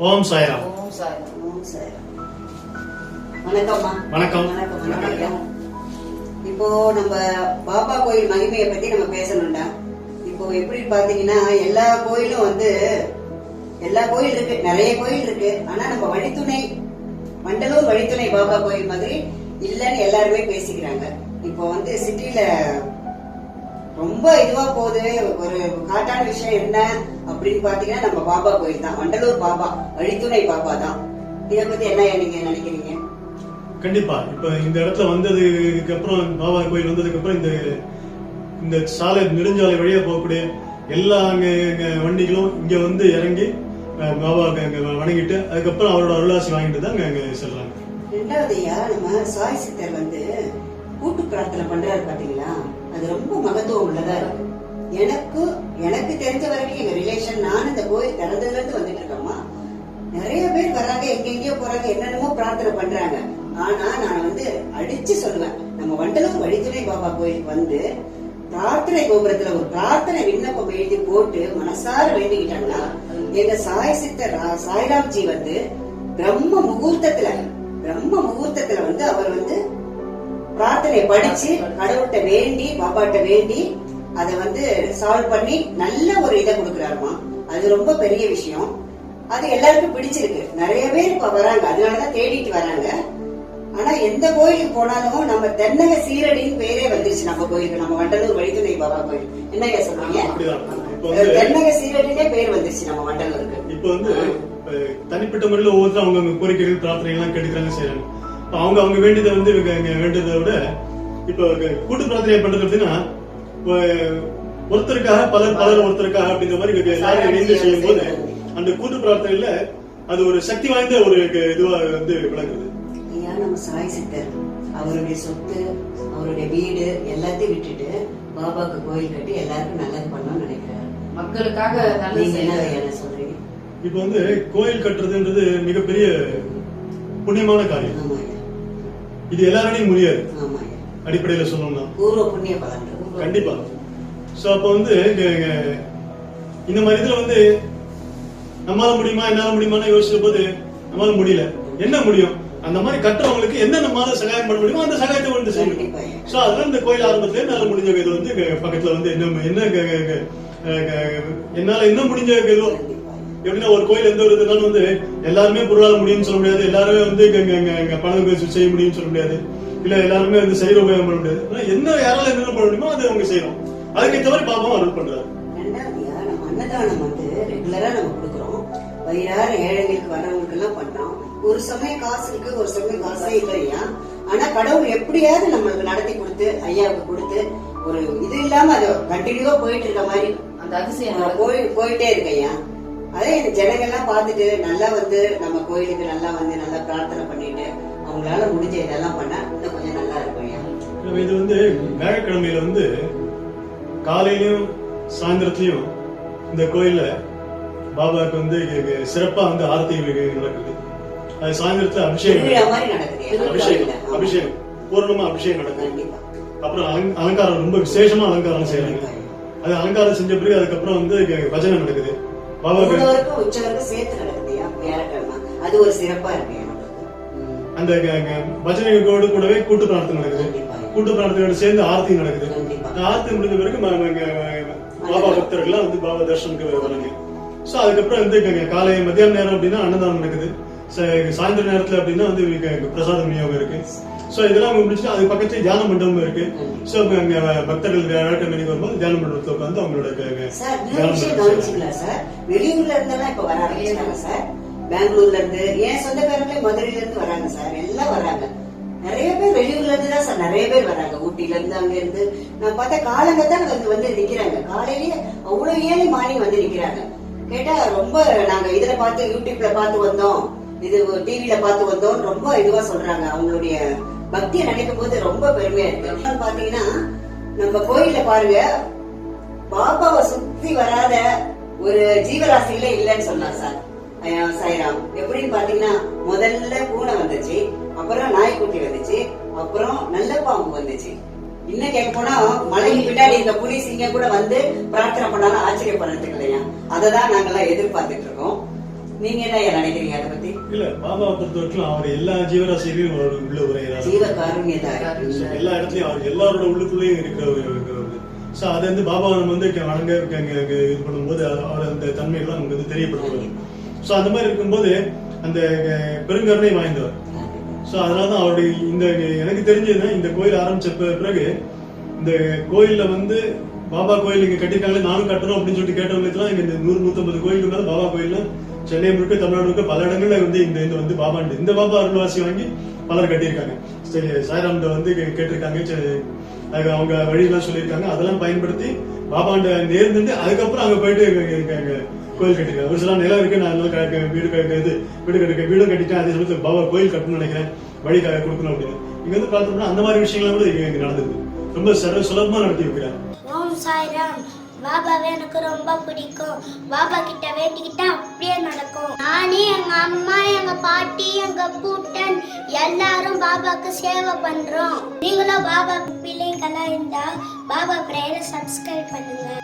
ஓம் சாய்ராம். ஓம் சாய்ராம். ஓம் சாய்ராம். வணக்கம்மா. வணக்கம். வணக்கம். இப்போ நம்ம பாபா கோயில் மகிமையை பத்தி நம்ம பேசணும்டா. இப்போ எப்படி பாத்தீங்கன்னா எல்லா கோயிலும் எல்லா கோயில் இருக்கு, நிறைய கோயில் இருக்கு. ஆனா நம்ம வழித்துணை மண்டலூர் வழித்துணை பாபா கோயில் மாதிரி இல்லன்னு எல்லாருமே பேசிக்கிறாங்க. இப்போ சிட்டில ரொம்ப இதுவா போகுது. ஒரு காட்டான விஷயம் என்ன அப்படின்னு பாத்தீங்கன்னா நம்ம பாபா கோயில் தான், மண்டலூர் பாபா வழித்துணை பாபா தான். இத பத்தி என்ன நீங்க நினைக்கிறீங்க? கண்டிப்பா. இப்ப இந்த இடத்துல வந்ததுக்கு அப்புறம், பாபா கோயில் வந்ததுக்கு அப்புறம் இந்த சாலை நெடுஞ்சாலை வழியா போகக்கூடிய எல்லா வண்டிகளும் இங்க இறங்கி பாபா வணங்கிட்டு அதுக்கப்புறம் அவரோட அருளாசி வாங்கிட்டு தான் அங்க செல்றாங்க. ரெண்டாவதையா நம்ம சாய் சித்தர் கூட்டு பிரார்த்தனை பண்றாரு பாத்தீங்களா, அது ரொம்ப மகத்துவம் உள்ளதா இருக்கு. எனக்கு தெரிஞ்ச வரைக்கும் எங்க ரிலேஷன், நான் இந்த கோயில் திறந்ததுல இருந்து வந்துட்டு இருக்கோமா, நிறைய பேர் வர்றாங்க, எங்கெங்கயோ போறாங்க, என்னென்னமோ பிரார்த்தனை பண்றாங்க. ஆனா நான் அடிச்சு சொல்லுவேன், நம்ம வண்டலூர் வழித்துணை பாபா கோயிலுக்கு பிரார்த்தனை கோபுரத்துல ஒரு பிரார்த்தனை விண்ணப்பம் எழுதி போட்டு மனசார வேண்டிக்கிட்டாங்கன்னா எங்க சாய் சித்தர் சாய்ராம்ஜி பிரம்ம முகூர்த்தத்துல அவர் பிரார்த்தனை படிச்சு கடவுள்கிட்ட வேண்டி பாபாட்ட வேண்டி அதை சால்வ் பண்ணி நல்ல ஒரு இதை கொடுக்கறாருமா. அது ரொம்ப பெரிய விஷயம். அது எல்லாருக்கும் பிடிச்சிருக்கு. நிறைய பேர் இப்ப வராங்க, அதனாலதான் தேடிட்டு வராங்க. ஆனா எந்த கோயிலுக்கு போனாலும் நம்ம தென்னக சீரடின்னு பேரே வந்துருச்சு நம்ம கோயிலுக்கு, நம்ம வண்டலூர் வழித்துணை பாபா கோயில். என்னங்க சொல்றீங்க? தென்னக சீரடினே பேர் வந்துருச்சு நம்ம வண்டலூருக்கு. இப்ப தனிப்பட்ட முறையில ஒவ்வொருத்தரும் அவங்க கோரிக்கைகள் பிரார்த்தனைகள் எல்லாம் கேட்டுக்கிறாங்க, செய்யறாங்க. அவங்க வேண்டியதை வேண்டியதை விட இப்ப கூட்டு பிரார்த்தனை பண்றது அப்படின்னா ஒருத்தருக்காக பலர் ஒருத்தருக்காக அப்படிங்கிற மாதிரி எல்லாரும் இணைந்து செய்யும் போது அந்த கூட்டு பிரார்த்தனையில அது ஒரு சக்தி வாய்ந்த ஒரு இதுவா விளங்குது. நம்ம சாய் சித்தர் அவருடைய சொத்து, அவருடைய வீடு எல்லாத்தையும் விட்டுட்டு பாபாக்கு கோயில் கட்டி எல்லாருக்கும் நல்லது பண்ணணும்னு நினைக்கிறாரு. மக்களுக்காக என்ன சொல்றீங்க? இப்ப கோயில் கட்டுறதுன்றது மிகப்பெரிய புண்ணியமான காரியம். இது எல்லாராலையும் முடியாது. அடிப்படையில சொல்லணும்னா பூர்வ புண்ணிய பலன் கண்டிப்பா. சோ அப்ப இந்த மாதிரி இதுல நம்மால முடியுமா என்னால முடியுமான்னு யோசிச்ச போது நம்மளால முடியல. என்ன முடியும்? அந்த மாதிரி கட்டுறவங்களுக்கு என்ன நம்மளால சகாயம் பண்ண முடியுமோ அந்த சகாயத்தை செய்யணும். சோ அதெல்லாம் இந்த கோயில் ஆரம்பத்துல என்னால முடிஞ்ச இது பக்கத்துல என்ன என்னால என்ன முடிஞ்ச ஏதோ எப்படின்னா ஒரு கோயில் எந்த ஒரு இதுனாலும் எல்லாருமே பொருளால முடியும்னு சொல்ல முடியாது, எல்லாருமே பணம் செய்ய முடியும்னு சொல்ல முடியாது, இல்ல எல்லாருமே சரீர உபயோகம் பண்ண முடியாது. என்ன யாரால என்ன பண்ண முடியுமோ அதை அவங்க செய்யணும். அதுக்கேற்ற மாதிரி பாபாவும் அருள் பண்றாரு. நம்ம அன்னதானம் ரெகுலரா நம்ம கொடுக்குறோம். வயிறார ஏழைகளுக்கு வர்றவங்களுக்கு எல்லாம் பண்றோம். ஒரு சமயம் காசு இருக்கு, ஒரு சமயம் காசே இல்லையா. ஆனா கடவுள் எப்படியாவது நம்மளுக்கு நடத்தி கொடுத்து ஐயாவுக்கு கொடுத்து ஒரு இது இல்லாம அது கண்டினியூவா போயிட்டு இருக்க மாதிரி அந்த அதிசயம் போயிட்டே இருக்கு ஐயா. அதே இந்த ஜனங்கள்லாம் பார்த்துட்டு நல்லா நம்ம கோயிலுக்கு நல்லா நல்லா பிரார்த்தனை பண்ணிட்டு அவங்களால முடிஞ்ச இதெல்லாம் பண்ணா இன்னும் கொஞ்சம் நல்லா இருக்கும் ஐயா. இது வியாழக்கிழமையில காலையிலயும் சாயந்தரத்திலயும் இந்த கோயில்ல பாபாவுக்கு சிறப்பா ஆரத்தி நடக்குது. அது சாயந்தரத்துல அபிஷேகம் பூர்ணமா அபிஷேகம் நடக்குது. அப்புறம் அலங்காரம் ரொம்ப விசேஷமா அலங்காரம் செய்யறாங்க. அது அலங்காரம் செஞ்ச பிறகு அதுக்கப்புறம் பஜனை நடக்குது. அது ஒரு சிறப்பா இருக்கு. அந்த பஜனையோடு கூடவே கூட்டு பிரார்த்தனை நடக்குது. கூட்டு பிரார்த்தனையோட சேர்ந்து ஆரத்தி நடக்குது. ஆரத்தி முடிஞ்ச பிறகு பாபா பக்தர்கள் பாபா தர்ஷனுக்கு வராங்க. சோ அதுக்கப்புறம் காலை மத்தியான நேரம் அப்படின்னா அன்னதானம் நடக்குது. சாயந்தர நேரத்துல அப்படின்னா பிரசாத விநியோகம் இருக்கு. சோ இதெல்லாம் முடிச்சுட்டு அது பக்கத்துல தியான மண்டபம் இருக்கு. சோ அங்க பக்தர்கள் வியாழக்கிழமை வரும்போது தியான மண்டபத்துல உட்காந்து அவங்களோட வெளியூர்ல இருந்தெல்லாம் இப்ப வர ஆரம்பிச்சாங்க சார். பெங்களூர்ல இருந்து என் சொந்தக்காரங்களே மதுரையில இருந்து வராங்க சார். எல்லாம் வராங்க. நிறைய பேர் வெளியூர்ல இருந்து தான் சார் நிறைய பேர் வராங்க. ஊட்டில இருந்து அங்க இருந்து நான் பார்த்தா காலங்கத்தான் நிக்கிறாங்க. காலையிலேயே அவ்வளவு ஏழை மாறி நிக்கிறாங்க. கேட்டா ரொம்ப நாங்க இதுல பார்த்து யூடியூப்ல பார்த்து வந்தோம், இது டிவில பார்த்து வந்தோம், ரொம்ப இதுவா சொல்றாங்க. அவங்களுடைய பக்தியை நினைக்கும் போது ரொம்ப பெருமையா இருக்கு. பாத்தீங்கன்னா நம்ம கோயில்ல பாருங்க, பாபாவை சுத்தி வராத ஒரு ஜீவராசிகளே இல்லைன்னு சொன்னார் சார் சாய்ராம். எப்படின்னு பாத்தீங்கன்னா முதல்ல பூனை வந்துச்சு, அப்புறம் நாய்க்குட்டி வந்துச்சு, அப்புறம் நல்ல பாம்பு வந்துச்சு. இன்னும் கேட்க போனா மலைக்கு பின்னாடி இந்த புலி சிங்கம் கூட பிரார்த்தனை பண்ணாலும் ஆச்சரியப்படுறதுக்கு இல்லையா. அததான் நாங்கெல்லாம் எதிர்பார்த்துட்டு இருக்கோம். நீங்க என்ன நினைக்கிறீங்க அதை பத்தி? இல்ல பாபாவை பொறுத்த வரைக்கும் அவர் எல்லா ஜீவராசிகளையும் அவர் உள்ள உரையிறாரு. ஜீவ காருண்யதாரி. எல்லா இடத்துலயும் அவர் எல்லாரோட உள்ளுக்குள்ளேயும் இருக்கிறவர். சோ அது வந்து பாபா நம்ம வந்து வணங்க இது பண்ணும்போது அவர் அந்த தன்மைகள்லாம் நமக்கு வந்து தெரியப்படுத்துவார். சோ அந்த மாதிரி இருக்கும்போது அந்த பெருங்கருணை வாய்ந்தவர். சோ அதனாலதான் அவருடைய இந்த எனக்கு தெரிஞ்சதுன்னா இந்த கோயில் ஆரம்பிச்ச பிறகு இந்த கோயில்ல வந்து பாபா கோயில் இங்க கட்டிருக்காங்களே நானும் கட்டணும் அப்படின்னு சொல்லிட்டு கேட்டவங்களுக்கு எல்லாம் இங்க 100-150 கோயிலுக்கு மேல பாபா கோயில்ல சென்னை முழுக்க தமிழ்நாடு முழுக்க பல இடங்கள்ல வந்து இந்த வந்து பாபாண்டு இந்த பாபா அருள்வாசி வாங்கி பலர் கட்டியிருக்காங்க. சாய்ராம்கிட்ட வந்து கேட்டிருக்காங்க, அவங்க வழியெல்லாம் சொல்லியிருக்காங்க. அதெல்லாம் பயன்படுத்தி பாபாண்ட நேர்ந்து அதுக்கப்புறம் அங்க போயிட்டு இருக்காங்க கோயில் கட்டிருக்காங்க. ஒரு சில நிலம் இருக்கு, நான் வீடு வீடும் கட்டிட்டேன், அதே சமயத்துல பாபா கோயில் கட்டணும்னு நினைக்கிறேன், வழி கொடுக்கணும் அப்படின்னு. இங்க வந்து பார்த்தோம்னா அந்த மாதிரி விஷயங்கள்லாம் கூட இங்க நடந்தது. ரொம்ப சுலபமா நடத்தி வைக்கிறாங்க. ஓம் சாய்ராம். பாபாவை எனக்கு ரொம்ப பிடிக்கும். பாபா கிட்ட வேண்டிக்கிட்டா அப்படியே நடக்கும். நானே, எங்க அம்மா, எங்க பாட்டி, எங்க பூட்டன் எல்லாரும் பாபாக்கு சேவை பண்றோம். நீங்களும் பாபா பிள்ளைங்களா இருந்தா பாபா பிரேயரை சப்ஸ்கிரைப் பண்ணுங்க.